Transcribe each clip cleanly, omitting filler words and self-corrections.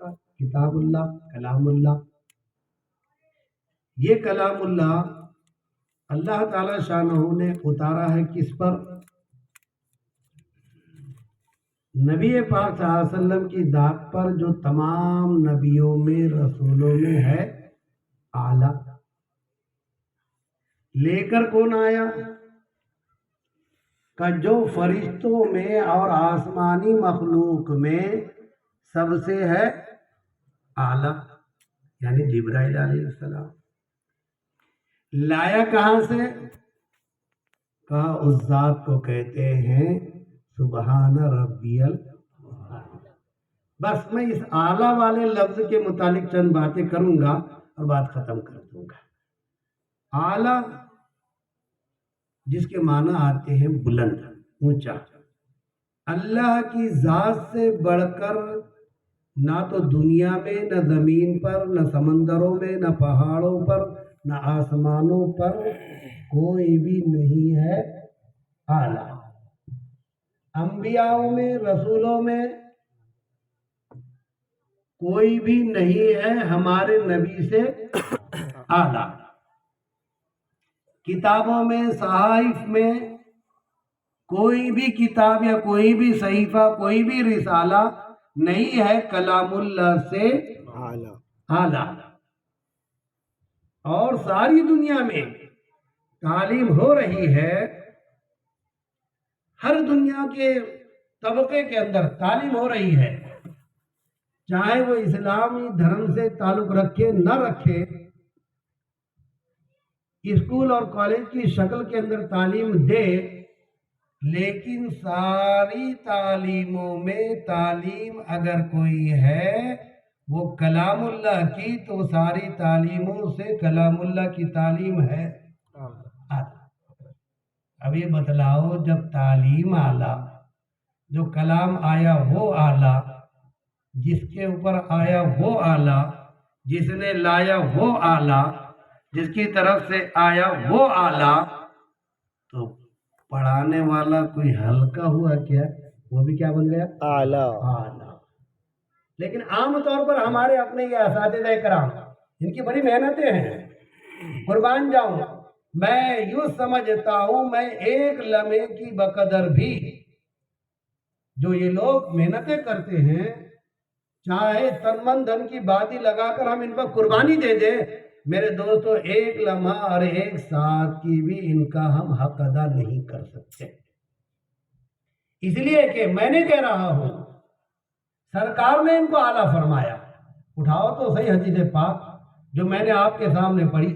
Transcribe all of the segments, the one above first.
کا کتاب اللہ کلام اللہ. یہ کلام اللہ اللہ تعالی شانہ نے اتارا ہے کس پر؟ نبی پاک صلی اللہ علیہ وسلم کی ذات پر جو تمام نبیوں میں رسولوں میں ہے اعلیٰ. لے کر کون آیا؟ کہ جو فرشتوں میں اور آسمانی مخلوق میں سب سے ہے اعلیٰ، یعنی جبرائیل علیہ السلام. لایا کہاں سے؟ کہا اس ذات کو کہتے ہیں سبحان ربی بس میں اس اعلیٰ والے لفظ کے متعلق چند باتیں کروں گا اور بات ختم کر دوں گا. اعلیٰ جس کے معنی آتے ہیں بلند، اونچا. اللہ کی ذات سے بڑھ کر نہ تو دنیا میں، نہ زمین پر، نہ سمندروں میں، نہ پہاڑوں پر، نہ آسمانوں پر کوئی بھی نہیں ہے اعلیٰ. انبیاء میں، رسولوں میں کوئی بھی نہیں ہے ہمارے نبی سے اعلیٰ. کتابوں میں، صحائف میں کوئی بھی کتاب یا کوئی بھی صحیفہ، کوئی بھی رسالہ نہیں ہے کلام اللہ سے اعلیٰ. اور ساری دنیا میں تعلیم ہو رہی ہے، ہر دنیا کے طبقے کے اندر تعلیم ہو رہی ہے، چاہے وہ اسلامی دھرم سے تعلق رکھے نہ رکھے. اسکول اور کالج کی شکل کے اندر تعلیم دے، لیکن ساری تعلیموں میں تعلیم اگر کوئی ہے وہ کلام اللہ کی، تو ساری تعلیموں سے کلام اللہ کی تعلیم ہے. اب یہ بتلاؤ، جب تعلیم اعلیٰ، جو کلام آیا وہ اعلیٰ، جس کے اوپر آیا وہ اعلیٰ، جس نے لایا وہ اعلیٰ، جس کی طرف سے آیا وہ اعلیٰ، تو پڑھانے والا کوئی ہلکا ہوا کیا؟ وہ بھی کیا بن گیا؟ اعلیٰ. لیکن عام طور پر ہمارے اپنے یہ اساتذہ کرام، ان کی بڑی محنتیں ہیں، قربان جاؤں. میں یوں سمجھتا ہوں میں ایک لمحے کی بقدر بھی جو یہ لوگ محنتیں کرتے ہیں، چاہے تن من دھن کی بات ہی لگا کر ہم ان پر قربانی دے دیں، میرے دوستو ایک لمحہ اور ایک ساتھ کی بھی ان کا ہم حق ادا نہیں کر سکتے. اس لیے کہ میں نے کہہ رہا ہوں سرکار نے ان کو اعلیٰ فرمایا. اٹھاؤ تو صحیح حدیث پاک جو میں نے آپ کے سامنے پڑھی،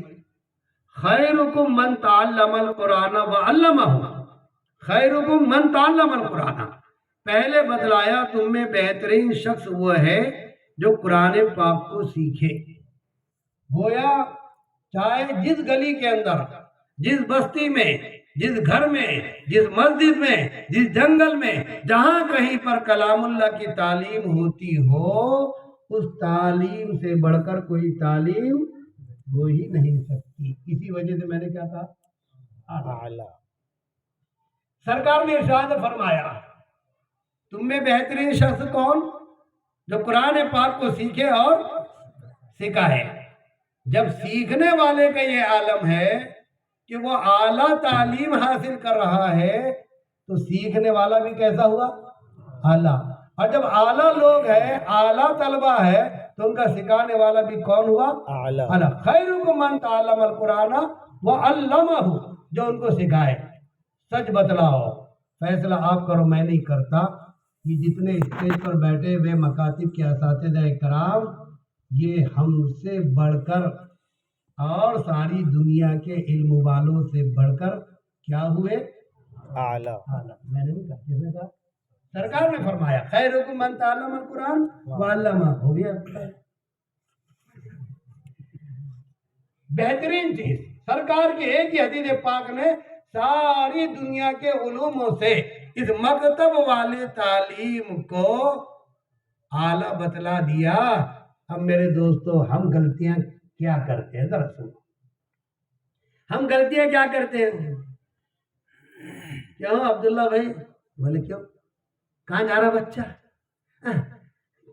خیرکم من تعلم القرآن وعلمہ، خیرکم من تعلم القرآن. پہلے بتلایا تم میں بہترین شخص وہ ہے جو قرآن پاک کو سیکھے. گویا چاہے جس گلی کے اندر، جس بستی میں، جس گھر میں، جس مسجد میں، جس جنگل میں، جہاں کہیں پر کلام اللہ کی تعلیم ہوتی ہو، اس تعلیم سے بڑھ کر کوئی تعلیم ہو ہی نہیں سکتی. اسی وجہ سے میں نے کیا کہا؟ اعلیٰ. سرکار نے ارشاد فرمایا تم میں بہترین شخص کون؟ جو قرآن پاک کو سیکھے اور سکھائے. جب سیکھنے والے کا یہ عالم ہے کہ وہ اعلیٰ تعلیم حاصل کر رہا ہے، تو سیکھنے والا بھی کیسا ہوا؟ اعلیٰ. اور جب اعلیٰ لوگ ہیں، اعلیٰ طلبہ ہے، تو ان کا سکھانے والا بھی کون ہوا؟ اعلیٰ. خیرکم من تعلم القرآن وعلمہ، جو ان کو سکھائے. سچ بتلاؤ، فیصلہ آپ کرو، میں نہیں کرتا. یہ جتنے اسٹیج پر بیٹھے ہوئے مکاتب کے اساتذہ کرام، یہ ہم سے بڑھ کر اور ساری دنیا کے علم والوں سے بڑھ کر کیا ہوئے؟ اعلیٰ. میں نے نہیں کہا، کس نے کہا؟ سرکار نے فرمایا خیرکم من تعلم القرآن وعلمہ. ہو گیا. بہترین چیز سرکار کے ایک ہی حدیث پاک نے ساری دنیا کے علوموں سے اس مکتب والے تعلیم کو اعلیٰ بتلا دیا. اب میرے دوستو ہم غلطیاں کیا کرتے ہیں؟ ذرا سنو، ہم غلطیاں کیا کرتے ہیں؟ کیوں عبداللہ بھائی؟ بولے کیوں؟ کہاں جا رہا بچہ؟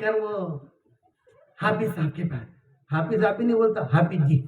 کر وہ حافظ صاحب کے پاس حافظ صاحب بھی نہیں بولتا حافظ جی